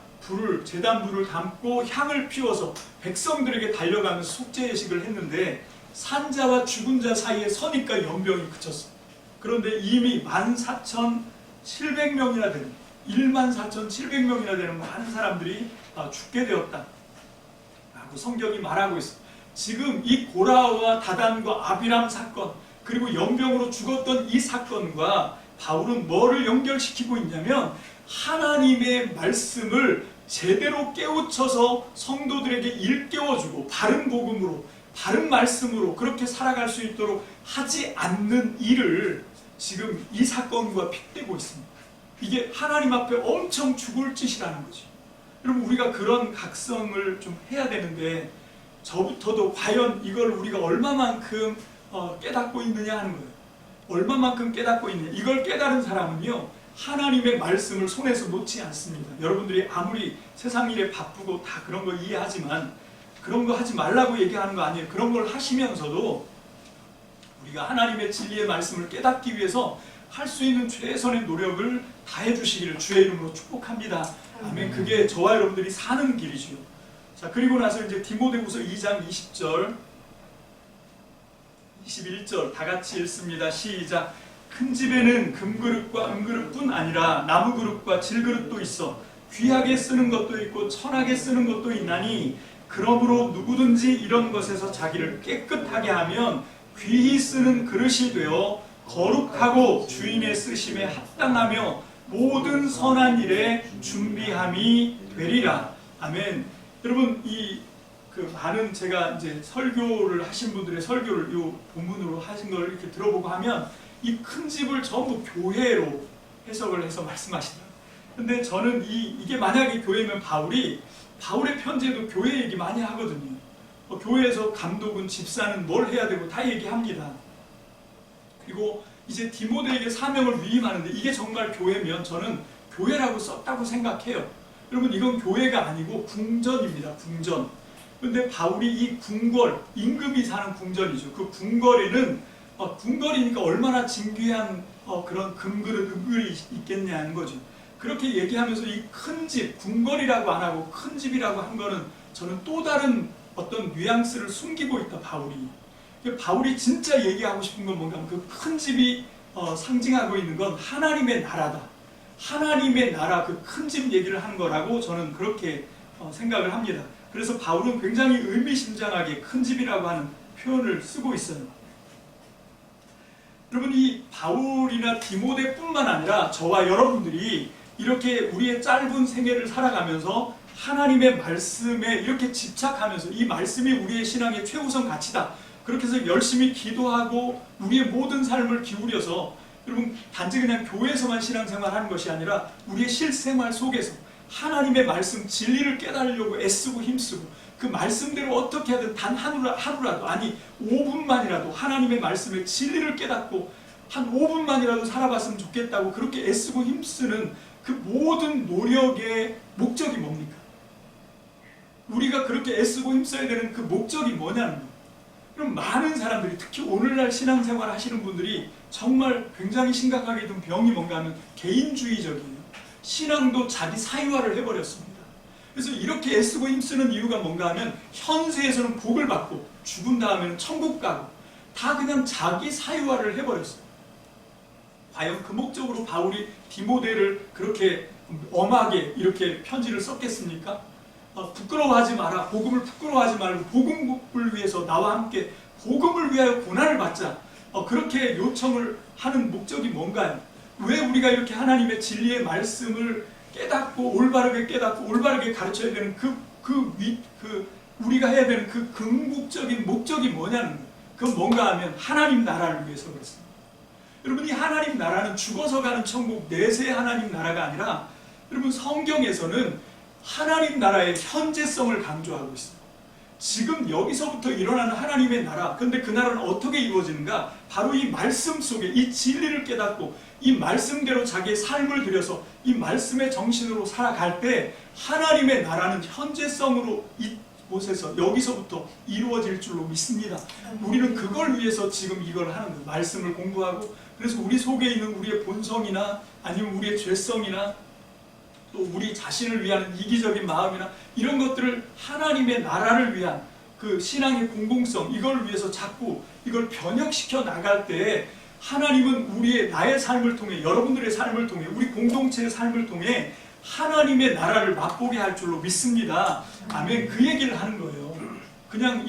제단불을 담고 향을 피워서 백성들에게 달려가면서 속죄 예식을 했는데 산자와 죽은 자 사이에 서니까 연병이 그쳤어요. 그런데 이미 14,700명이나 되는 14,700명이나 되는 많은 사람들이 죽게 되었다 라고 성경이 말하고 있어요. 지금 이 고라와 다단과 아비람 사건 그리고 연병으로 죽었던 이 사건과 바울은 뭐를 연결시키고 있냐면 하나님의 말씀을 제대로 깨우쳐서 성도들에게 일깨워주고 바른 복음으로 바른 말씀으로 그렇게 살아갈 수 있도록 하지 않는 일을 지금 이 사건과 빗대고 있습니다. 이게 하나님 앞에 엄청 죽을 짓이라는 거죠. 여러분 우리가 그런 각성을 좀 해야 되는데 저부터도 과연 이걸 우리가 얼마만큼 깨닫고 있느냐 하는 거예요. 얼마만큼 깨닫고 있느냐. 이걸 깨달은 사람은요 하나님의 말씀을 손에서 놓지 않습니다. 여러분들이 아무리 세상 일에 바쁘고 다 그런 거 이해하지만 그런 거 하지 말라고 얘기하는 거 아니에요. 그런 걸 하시면서도 우리가 하나님의 진리의 말씀을 깨닫기 위해서 할 수 있는 최선의 노력을 다해 주시기를 주의 이름으로 축복합니다. 아멘. 그게 저와 여러분들이 사는 길이지요. 자, 그리고 나서 이제 디모데후서 2장 20절 21절 다 같이 읽습니다. 시작. 큰 집에는 금그릇과 은그릇뿐 아니라 나무그릇과 질그릇도 있어 귀하게 쓰는 것도 있고 천하게 쓰는 것도 있나니 그러므로 누구든지 이런 것에서 자기를 깨끗하게 하면 귀히 쓰는 그릇이 되어 거룩하고 주인의 쓰심에 합당하며 모든 선한 일에 준비함이 되리라. 아멘. 여러분 많은 제가 이제 설교를 하신 분들의 설교를 이 본문으로 하신 걸 이렇게 들어보고 하면 이 큰 집을 전부 교회로 해석을 해서 말씀하시더라고요. 근데 저는 이게 만약에 교회면 바울의 편지에도 교회 얘기 많이 하거든요. 교회에서 감독은 집사는 뭘 해야 되고 다 얘기합니다. 그리고 이제 디모데에게 사명을 위임하는데 이게 정말 교회면 저는 교회라고 썼다고 생각해요. 여러분 이건 교회가 아니고 궁전입니다. 궁전. 근데 바울이 이 궁궐, 임금이 사는 궁전이죠. 그 궁궐에는 궁궐이니까 얼마나 진귀한 그런 금그릇, 은글이 있겠냐는 거죠. 그렇게 얘기하면서 이 큰 집, 궁궐이라고 안 하고 큰 집이라고 한 거는 저는 또 다른 어떤 뉘앙스를 숨기고 있다, 바울이. 바울이 진짜 얘기하고 싶은 건 뭔가 그 큰 집이 상징하고 있는 건 하나님의 나라다. 하나님의 나라 그 큰 집 얘기를 한 거라고 저는 그렇게 생각을 합니다. 그래서 바울은 굉장히 의미심장하게 큰 집이라고 하는 표현을 쓰고 있어요. 여러분 이 바울이나 디모데뿐만 아니라 저와 여러분들이 이렇게 우리의 짧은 생애를 살아가면서 하나님의 말씀에 이렇게 집착하면서 이 말씀이 우리의 신앙의 최우선 가치다. 그렇게 해서 열심히 기도하고 우리의 모든 삶을 기울여서 여러분 단지 그냥 교회에서만 신앙생활하는 것이 아니라 우리의 실생활 속에서 하나님의 말씀 진리를 깨달으려고 애쓰고 힘쓰고 그 말씀대로 어떻게 하든 단 하루라도 아니 5분만이라도 하나님의 말씀의 진리를 깨닫고 한 5분만이라도 살아봤으면 좋겠다고 그렇게 애쓰고 힘쓰는 그 모든 노력의 목적이 뭡니까? 우리가 그렇게 애쓰고 힘써야 되는 그 목적이 뭐냐는 거예요. 그럼 많은 사람들이 특히 오늘날 신앙생활 하시는 분들이 정말 굉장히 심각하게 든 병이 뭔가 하면 개인주의적이에요. 신앙도 자기 사유화를 해버렸습니다. 그래서 이렇게 애쓰고 힘쓰는 이유가 뭔가 하면 현세에서는 복을 받고 죽은 다음에는 천국 가고 다 그냥 자기 사유화를 해버렸어요. 과연 그 목적으로 바울이 디모데를 그렇게 엄하게 이렇게 편지를 썼겠습니까? 부끄러워하지 마라. 복음을 부끄러워하지 말고 복음을 위해서 나와 함께 복음을 위하여 고난을 받자. 그렇게 요청을 하는 목적이 뭔가요? 왜 우리가 이렇게 하나님의 진리의 말씀을 깨닫고 올바르게 깨닫고 올바르게 가르쳐야 되는 우리가 해야 되는 그 궁극적인 목적이 뭐냐는 거예요. 그건 뭔가 하면 하나님 나라를 위해서 그렇습니다. 여러분 이 하나님 나라는 죽어서 가는 천국 내세 하나님 나라가 아니라 여러분 성경에서는 하나님 나라의 현재성을 강조하고 있어요. 지금 여기서부터 일어나는 하나님의 나라, 근데 그 나라는 어떻게 이루어지는가? 바로 이 말씀 속에 이 진리를 깨닫고 이 말씀대로 자기의 삶을 들여서 이 말씀의 정신으로 살아갈 때 하나님의 나라는 현재성으로 이곳에서 여기서부터 이루어질 줄로 믿습니다. 우리는 그걸 위해서 지금 이걸 하는 거예요. 말씀을 공부하고 그래서 우리 속에 있는 우리의 본성이나 아니면 우리의 죄성이나 또 우리 자신을 위한 이기적인 마음이나 이런 것들을 하나님의 나라를 위한 그 신앙의 공공성 이걸 위해서 자꾸 이걸 변혁시켜 나갈 때 하나님은 나의 삶을 통해 여러분들의 삶을 통해 우리 공동체의 삶을 통해 하나님의 나라를 맛보게 할 줄로 믿습니다. 아멘. 그 얘기를 하는 거예요. 그냥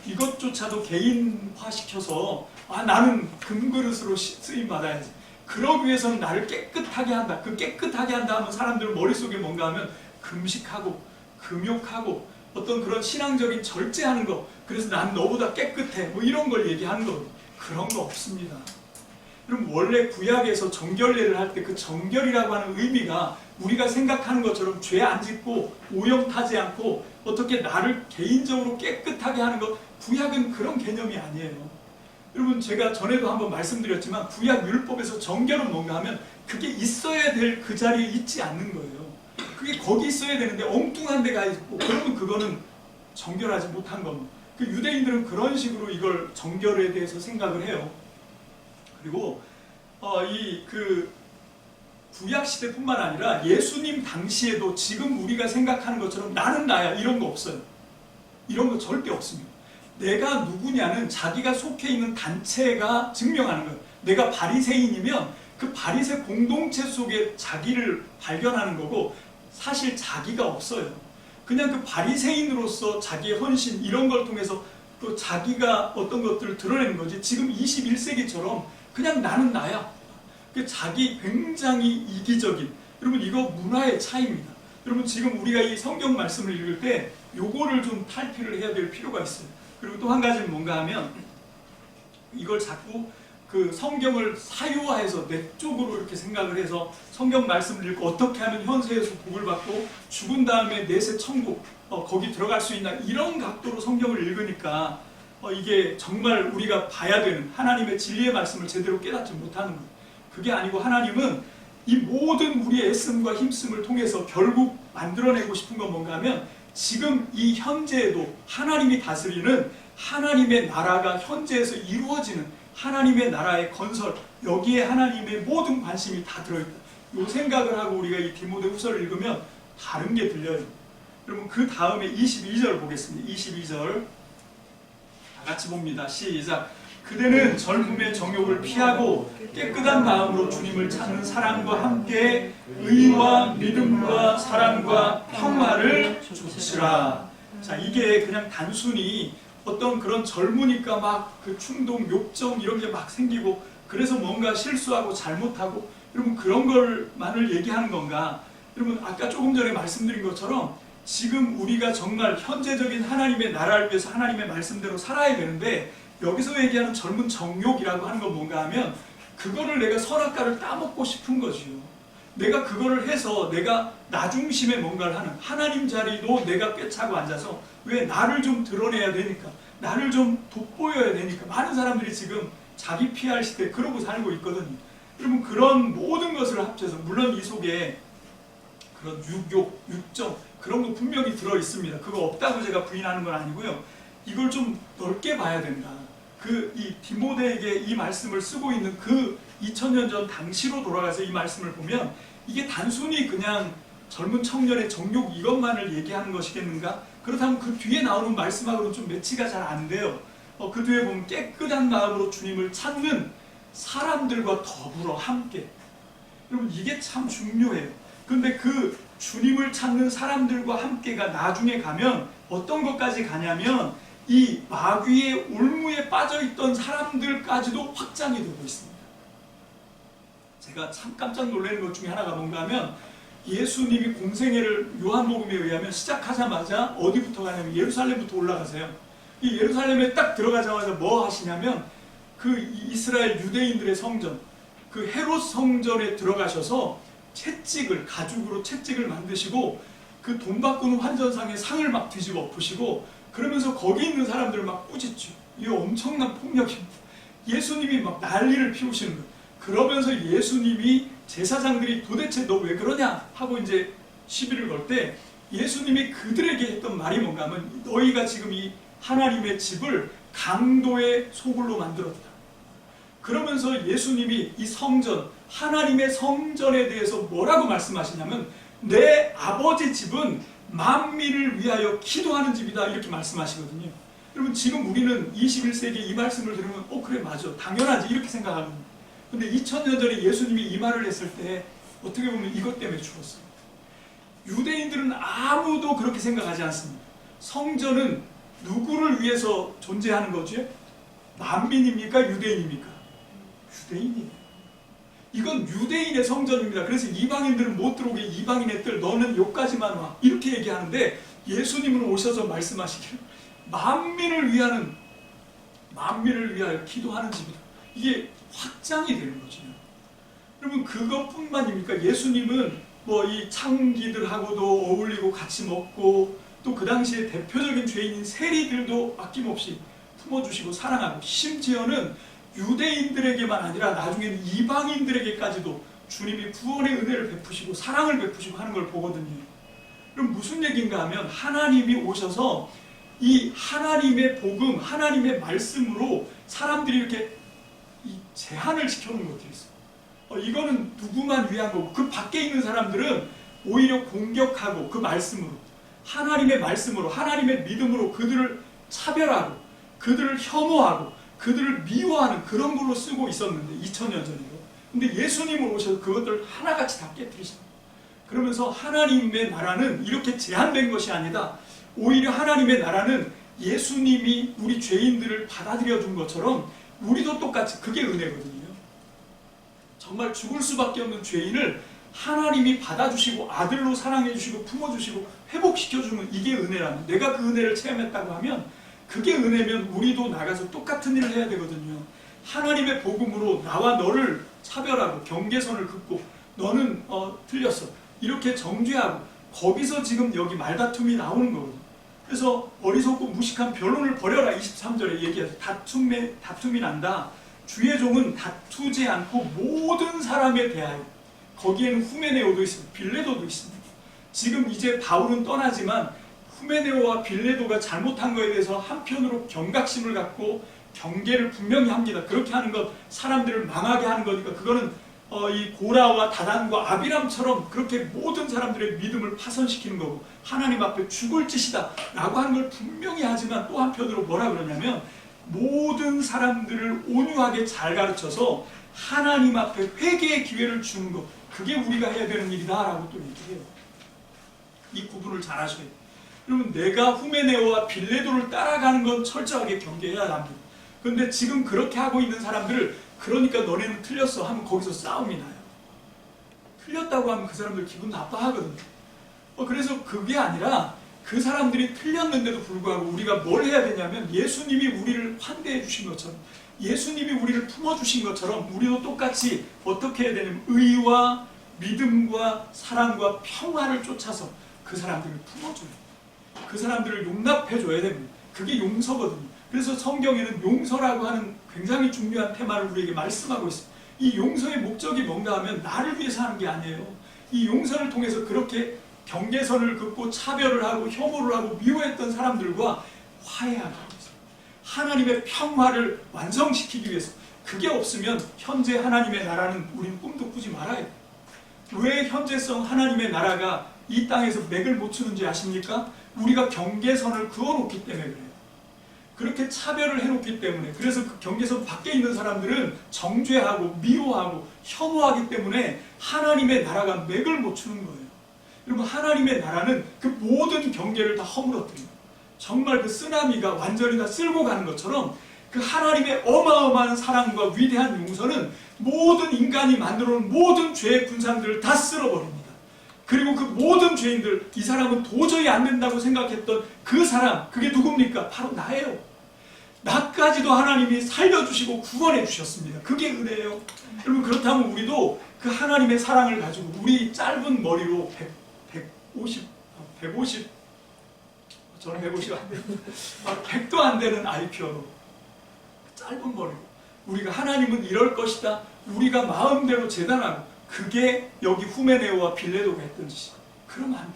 이것조차도 개인화시켜서 나는 금그릇으로 쓰임 받아야지. 그러기 위해서는 나를 깨끗하게 한다. 그 깨끗하게 한다 하면 사람들 머릿속에 뭔가 하면 금식하고 금욕하고 어떤 그런 신앙적인 절제하는 거. 그래서 난 너보다 깨끗해. 뭐 이런 걸 얘기하는 거. 그런 거 없습니다. 그럼 원래 구약에서 정결례를 할 때 그 정결이라고 하는 의미가 우리가 생각하는 것처럼 죄 안 짓고 오염 타지 않고 어떻게 나를 개인적으로 깨끗하게 하는 것 구약은 그런 개념이 아니에요. 여러분 제가 전에도 한번 말씀드렸지만 구약 율법에서 정결은 뭔가 하면 그게 있어야 될 그 자리에 있지 않는 거예요. 그게 거기 있어야 되는데 엉뚱한 데가 있고 그러면 그거는 정결하지 못한 겁니다. 그 유대인들은 그런 식으로 이걸 정결에 대해서 생각을 해요. 그리고 구약 시대뿐만 아니라 예수님 당시에도 지금 우리가 생각하는 것처럼 나는 나야 이런 거 없어요. 이런 거 절대 없습니다. 내가 누구냐는 자기가 속해 있는 단체가 증명하는 거예요. 내가 바리새인이면 그 바리새 공동체 속에 자기를 발견하는 거고 사실 자기가 없어요. 그냥 그 바리새인으로서 자기의 헌신 이런 걸 통해서 또 자기가 어떤 것들을 드러내는 거지. 지금 21세기처럼 그냥 나는 나야. 자기 굉장히 이기적인 여러분 이거 문화의 차이입니다. 여러분 지금 우리가 이 성경 말씀을 읽을 때 요거를 좀 탈피를 해야 될 필요가 있어요. 그리고 또 한 가지는 뭔가 하면 이걸 자꾸 그 성경을 사유화해서 내 쪽으로 이렇게 생각을 해서 성경 말씀을 읽고 어떻게 하면 현세에서 복을 받고 죽은 다음에 내세 천국 거기 들어갈 수 있나 이런 각도로 성경을 읽으니까 이게 정말 우리가 봐야 되는 하나님의 진리의 말씀을 제대로 깨닫지 못하는 거예요. 그게 아니고 하나님은 이 모든 우리의 애씀과 힘씀을 통해서 결국 만들어내고 싶은 건 뭔가 하면 지금 이 현재에도 하나님이 다스리는 하나님의 나라가 현재에서 이루어지는 하나님의 나라의 건설, 여기에 하나님의 모든 관심이 다 들어있다. 이 생각을 하고 우리가 이 디모데후서를 읽으면 다른 게 들려요. 여러분 그 다음에 22절 보겠습니다. 22절 다 같이 봅니다. 시작. 그대는 젊음의 정욕을 피하고 깨끗한 마음으로 주님을 찾는 사랑과 함께 의와 믿음과 사랑과 평화를 좇으라. 자, 이게 그냥 단순히 어떤 그런 젊으니까 막 그 충동, 욕정 이런 게 막 생기고 그래서 뭔가 실수하고 잘못하고 여러분 그런 걸만을 얘기하는 건가? 여러분 아까 조금 전에 말씀드린 것처럼 지금 우리가 정말 현재적인 하나님의 나라를 위해서 하나님의 말씀대로 살아야 되는데 여기서 얘기하는 젊은 정욕이라고 하는 건 뭔가 하면 그거를 내가 선악과를 따먹고 싶은 거지요. 내가 그거를 해서 내가 나 중심의 뭔가를 하는 하나님 자리도 내가 꿰차고 앉아서 왜 나를 좀 드러내야 되니까 나를 좀 돋보여야 되니까 많은 사람들이 지금 자기 PR 시대 그러고 살고 있거든요. 여러분 그런 모든 것을 합쳐서 물론 이 속에 그런 육욕, 육정 그런 거 분명히 들어있습니다. 그거 없다고 제가 부인하는 건 아니고요. 이걸 좀 넓게 봐야 된다. 이 디모데에게 이 말씀을 쓰고 있는 그 2000년 전 당시로 돌아가서 이 말씀을 보면 이게 단순히 그냥 젊은 청년의 정욕 이것만을 얘기하는 것이겠는가? 그렇다면 그 뒤에 나오는 말씀하고는 좀 매치가 잘 안 돼요. 그 뒤에 보면 깨끗한 마음으로 주님을 찾는 사람들과 더불어 함께. 여러분 이게 참 중요해요. 근데 그 주님을 찾는 사람들과 함께가 나중에 가면 어떤 것까지 가냐면 이 마귀의 올무에 빠져있던 사람들까지도 확장이 되고 있습니다. 제가 참 깜짝 놀라는 것 중에 하나가 뭔가 하면 예수님이 공생애를 요한복음에 의하면 시작하자마자 어디부터 가냐면 예루살렘부터 올라가세요. 이 예루살렘에 딱 들어가자마자 뭐 하시냐면 그 이스라엘 유대인들의 성전, 그 헤롯 성전에 들어가셔서 채찍을 가죽으로 채찍을 만드시고 그 돈 바꾸는 환전상에 상을 막 뒤집어 엎으시고 그러면서 거기 있는 사람들을 막 꾸짖죠. 이 엄청난 폭력입니다. 예수님이 막 난리를 피우시는 거예요. 그러면서 예수님이 제사장들이 도대체 너 왜 그러냐 하고 이제 시비를 걸 때 예수님이 그들에게 했던 말이 뭔가 하면 너희가 지금 이 하나님의 집을 강도의 소굴로 만들었다. 그러면서 예수님이 이 성전, 하나님의 성전에 대해서 뭐라고 말씀하시냐면 내 아버지 집은 만민을 위하여 기도하는 집이다 이렇게 말씀하시거든요. 여러분 지금 우리는 21세기 이 말씀을 들으면 그래 맞아 당연하지 이렇게 생각합니다. 근데 2000년 전에 예수님이 이 말을 했을 때 어떻게 보면 이것 때문에 죽었어요. 유대인들은 아무도 그렇게 생각하지 않습니다. 성전은 누구를 위해서 존재하는 거죠? 만민입니까? 유대인입니까? 유대인이에요. 이건 유대인의 성전입니다. 그래서 이방인들은 못 들어오게 이방인의 뜰 너는 여기까지만 와 이렇게 얘기하는데 예수님은 오셔서 말씀하시기를 만민을 위하여 기도하는 집이다. 이게 확장이 되는 거죠. 여러분 그것뿐만입니까? 예수님은 뭐 이 창기들하고도 어울리고 같이 먹고 또 그 당시에 대표적인 죄인인 세리들도 아낌없이 품어주시고 사랑하고 심지어는 유대인들에게만 아니라 나중에는 이방인들에게까지도 주님이 구원의 은혜를 베푸시고 사랑을 베푸시고 하는 걸 보거든요. 그럼 무슨 얘기인가 하면 하나님이 오셔서 이 하나님의 복음, 하나님의 말씀으로 사람들이 이렇게 이 제한을 시켜놓은 것들이 있어요. 이거는 누구만 위한 거고 그 밖에 있는 사람들은 오히려 공격하고 그 말씀으로 하나님의 말씀으로 하나님의 믿음으로 그들을 차별하고 그들을 혐오하고 그들을 미워하는 그런 걸로 쓰고 있었는데 2000년 전이고 근데 예수님을 오셔서 그것들을 하나같이 다 깨뜨리십니다. 그러면서 하나님의 나라는 이렇게 제한된 것이 아니다. 오히려 하나님의 나라는 예수님이 우리 죄인들을 받아들여 준 것처럼 우리도 똑같이 그게 은혜거든요. 정말 죽을 수밖에 없는 죄인을 하나님이 받아주시고 아들로 사랑해주시고 품어주시고 회복시켜주는 이게 은혜라면, 내가 그 은혜를 체험했다고 하면 그게 은혜면 우리도 나가서 똑같은 일을 해야 되거든요. 하나님의 복음으로 나와 너를 차별하고 경계선을 긋고 너는 틀렸어 이렇게 정죄하고, 거기서 지금 여기 말다툼이 나오는 거거든요. 그래서 어리석고 무식한 변론을 버려라 23절에 얘기해서 다툼이 난다. 주의 종은 다투지 않고 모든 사람에 대하여, 거기에는 후메네오도 있습니다. 빌레도도 있습니다. 지금 이제 바울은 떠나지만 후메네오와 빌레도가 잘못한 것에 대해서 한편으로 경각심을 갖고 경계를 분명히 합니다. 그렇게 하는 것 사람들을 망하게 하는 거니까 그거는 이 고라와 다단과 아비람처럼 그렇게 모든 사람들의 믿음을 파손시키는 거고 하나님 앞에 죽을 짓이다 라고 하는 걸 분명히 하지만, 또 한편으로 뭐라 그러냐면 모든 사람들을 온유하게 잘 가르쳐서 하나님 앞에 회개의 기회를 주는 것, 그게 우리가 해야 되는 일이다 라고 또 얘기해요. 이 구분을 잘 하셔야 돼요. 여러분, 내가 후메네오와 빌레도를 따라가는 건 철저하게 경계해야 합니다. 그런데 지금 그렇게 하고 있는 사람들을, 그러니까 너네는 틀렸어 하면 거기서 싸움이 나요. 틀렸다고 하면 그 사람들 기분 나빠하거든요. 그래서 그게 아니라 그 사람들이 틀렸는데도 불구하고 우리가 뭘 해야 되냐면, 예수님이 우리를 환대해 주신 것처럼, 예수님이 우리를 품어주신 것처럼 우리도 똑같이 어떻게 해야 되냐면 의와 믿음과 사랑과 평화를 쫓아서 그 사람들을 품어줘요. 그 사람들을 용납해줘야 됩니다. 그게 용서거든요. 그래서 성경에는 용서라고 하는 굉장히 중요한 테마를 우리에게 말씀하고 있습니다. 이 용서의 목적이 뭔가 하면 나를 위해서 하는 게 아니에요. 이 용서를 통해서 그렇게 경계선을 긋고 차별을 하고 혐오를 하고 미워했던 사람들과 화해하기 위해서, 하나님의 평화를 완성시키기 위해서. 그게 없으면 현재 하나님의 나라는 우리는 꿈도 꾸지 말아야 돼요. 왜 현재성 하나님의 나라가 이 땅에서 맥을 못 추는지 아십니까? 우리가 경계선을 그어놓기 때문에 그래요. 그렇게 차별을 해놓기 때문에. 그래서 그 경계선 밖에 있는 사람들은 정죄하고 미워하고 혐오하기 때문에 하나님의 나라가 맥을 못 추는 거예요. 여러분, 하나님의 나라는 그 모든 경계를 다 허물어뜨립니다. 정말 그 쓰나미가 완전히 다 쓸고 가는 것처럼 그 하나님의 어마어마한 사랑과 위대한 용서는 모든 인간이 만들어놓은 모든 죄의 군상들을 다 쓸어버립니다. 그리고 그 모든 죄인들, 이 사람은 도저히 안 된다고 생각했던 그 사람, 그게 누굽니까? 바로 나예요. 나까지도 하나님이 살려주시고 구원해 주셨습니다. 그게 은혜예요. 여러분, 그렇다면 우리도 그 하나님의 사랑을 가지고 우리 짧은 머리로 150 저는 150 안 돼요. 100도 안 되는 IQ로 짧은 머리로 우리가 하나님은 이럴 것이다, 우리가 마음대로 재단하고, 그게 여기 후메네오와 빌레도가 했던 짓이에요. 그러면 안 돼요.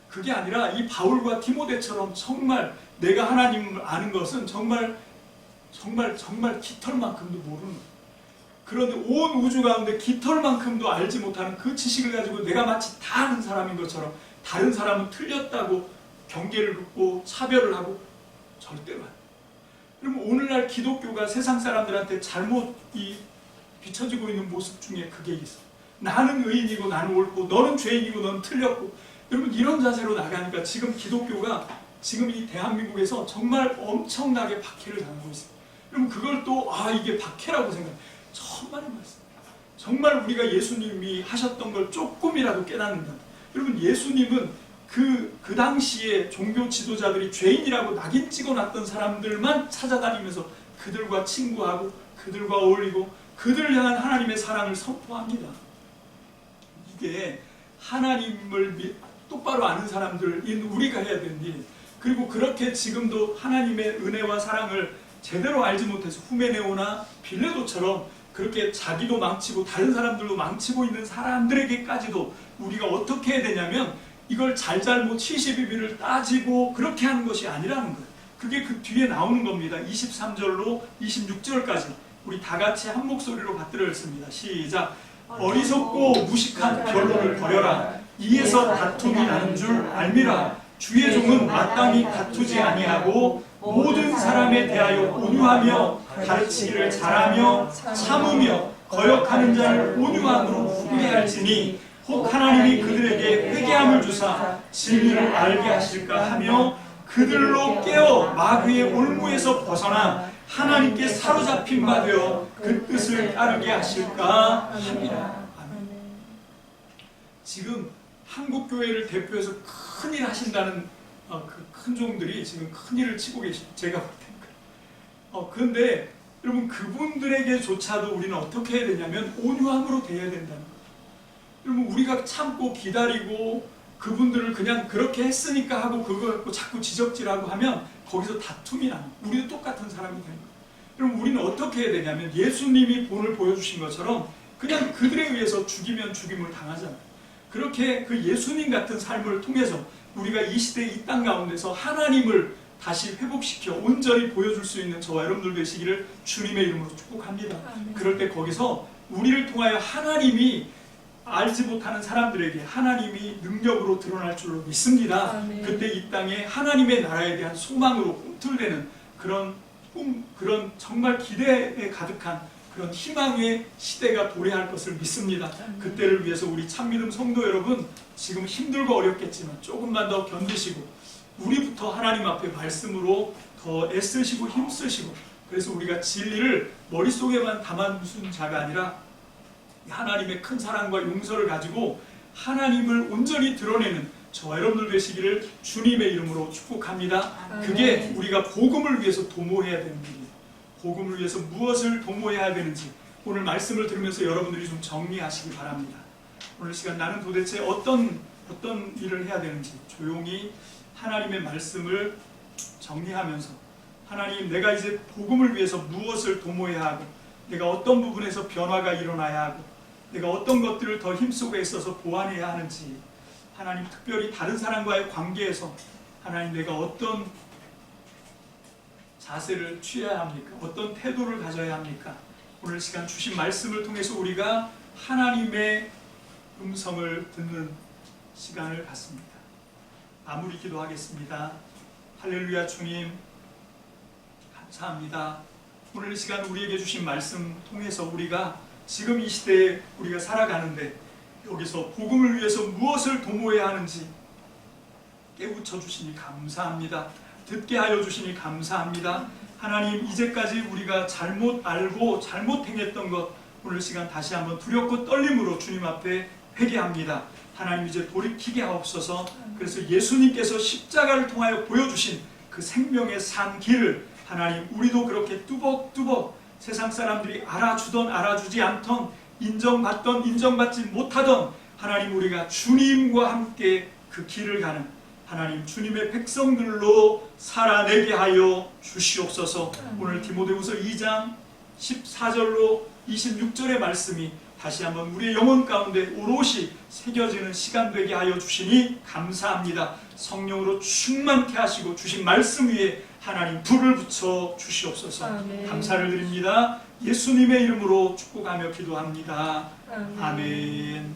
그게 아니라 이 바울과 디모데처럼 정말 내가 하나님을 아는 것은 정말 깃털만큼도 모르는 거예요. 그런데 온 우주 가운데 깃털만큼도 알지 못하는 그 지식을 가지고 내가 마치 다 아는 사람인 것처럼 다른 사람은 틀렸다고 경계를 긋고 차별을 하고, 절대로 안 돼요. 그러면 오늘날 기독교가 세상 사람들한테 잘못 비춰지고 있는 모습 중에 그게 있어요. 나는 의인이고 나는 옳고 너는 죄인이고 너는 틀렸고. 여러분, 이런 자세로 나가니까 지금 기독교가 지금 이 대한민국에서 정말 엄청나게 박해를 당하고 있습니다. 여러분, 그걸 또 이게 박해라고 생각해요. 천만의 말씀. 정말 우리가 예수님이 하셨던 걸 조금이라도 깨닫는다. 여러분, 예수님은 그 당시에 종교 지도자들이 죄인이라고 낙인 찍어놨던 사람들만 찾아다니면서 그들과 친구하고 그들과 어울리고 그들을 향한 하나님의 사랑을 선포합니다. 이게 하나님을 똑바로 아는 사람들인 우리가 해야 되는 일. 그리고 그렇게 지금도 하나님의 은혜와 사랑을 제대로 알지 못해서 후메네오나 빌레도처럼 그렇게 자기도 망치고 다른 사람들도 망치고 있는 사람들에게까지도 우리가 어떻게 해야 되냐면, 이걸 잘잘못 72비를 따지고 그렇게 하는 것이 아니라는 거예요. 그게 그 뒤에 나오는 겁니다. 23절로 26절까지 우리 다 같이 한 목소리로 받들어 읽습니다. 시작. 어리석고 무식한 변론을 버려라. 이에서 다툼이 나는 줄 알미라. 주의 종은 마땅히 다투지 아니하고 모든 사람에 대하여 온유하며 가르치기를 잘하며 참으며 거역하는 자를 온유함으로 훈계할지니, 혹 하나님이 그들에게 회개함을 주사 진리를 알게 하실까 하며 그들로 깨어 마귀의 올무에서 벗어나 하나님께 사로잡힌 바 되어 그 뜻을 따르게 하실까 함이라. 아멘. 지금 한국 교회를 대표해서 큰일 하신다는 그 큰 종들이 지금 큰일을 치고 계십니다. 제가 볼 때는. 그런데 여러분 그분들에게조차도 우리는 어떻게 해야 되냐면 온유함으로 대해야 된다는 거예요. 여러분 우리가 참고 기다리고 그분들을 그냥 그렇게 했으니까 하고 그거 갖고 자꾸 지적질하고 하면 거기서 다툼이 나요. 우리도 똑같은 사람이 되는 거예요. 여러분 우리는 어떻게 해야 되냐면 예수님이 본을 보여주신 것처럼 그냥 그들에 의해서 죽이면 죽임을 당하잖아요. 그렇게 그 예수님 같은 삶을 통해서 우리가 이 시대 이 땅 가운데서 하나님을 다시 회복시켜 온전히 보여줄 수 있는 저와 여러분들 되시기를 주님의 이름으로 축복합니다. 그럴 때 거기서 우리를 통하여 하나님이 알지 못하는 사람들에게 하나님이 능력으로 드러날 줄로 믿습니다. 아멘. 그때 이 땅에 하나님의 나라에 대한 소망으로 꿈틀대는 그런 정말 기대에 가득한 그런 희망의 시대가 도래할 것을 믿습니다. 그때를 위해서 우리 참믿음 성도 여러분 지금 힘들고 어렵겠지만 조금만 더 견디시고 우리부터 하나님 앞에 말씀으로 더 애쓰시고 힘쓰시고 그래서 우리가 진리를 머릿속에만 담아둔 자가 아니라 하나님의 큰 사랑과 용서를 가지고 하나님을 온전히 드러내는 저와 여러분들 되시기를 주님의 이름으로 축복합니다. 그게 우리가 복음을 위해서 도모해야 되는 일이에요. 복음을 위해서 무엇을 도모해야 되는지 오늘 말씀을 들으면서 여러분들이 좀 정리하시기 바랍니다. 오늘 시간 나는 도대체 어떤 일을 해야 되는지 조용히 하나님의 말씀을 정리하면서 하나님 내가 이제 복음을 위해서 무엇을 도모해야 하고 내가 어떤 부분에서 변화가 일어나야 하고 내가 어떤 것들을 더 힘쓰고 있어서 보완해야 하는지 하나님 특별히 다른 사람과의 관계에서 하나님 내가 어떤 자세를 취해야 합니까? 어떤 태도를 가져야 합니까? 오늘 시간 주신 말씀을 통해서 우리가 하나님의 음성을 듣는 시간을 갖습니다. 마무리 기도하겠습니다. 할렐루야 주님 감사합니다. 오늘 이 시간 우리에게 주신 말씀 통해서 우리가 지금 이 시대에 우리가 살아가는데 여기서 복음을 위해서 무엇을 도모해야 하는지 깨우쳐 주시니 감사합니다. 듣게 하여 주시니 감사합니다. 하나님 이제까지 우리가 잘못 알고 잘못 행했던 것 오늘 시간 다시 한번 두렵고 떨림으로 주님 앞에 회개합니다. 하나님 이제 돌이키게 하옵소서. 그래서 예수님께서 십자가를 통하여 보여주신 그 생명의 산 길을 하나님 우리도 그렇게 뚜벅뚜벅 세상 사람들이 알아주던 알아주지 않던 인정받던 인정받지 못하던 하나님 우리가 주님과 함께 그 길을 가는 하나님 주님의 백성들로 살아내게 하여 주시옵소서. 오늘 디모데후서 2장 14절로 26절의 말씀이 다시 한번 우리의 영혼 가운데 오롯이 새겨지는 시간 되게 하여 주시니 감사합니다. 성령으로 충만케 하시고 주신 말씀 위에 하나님 불을 붙여 주시옵소서. 아멘. 감사를 드립니다. 예수님의 이름으로 축복하며 기도합니다. 아멘.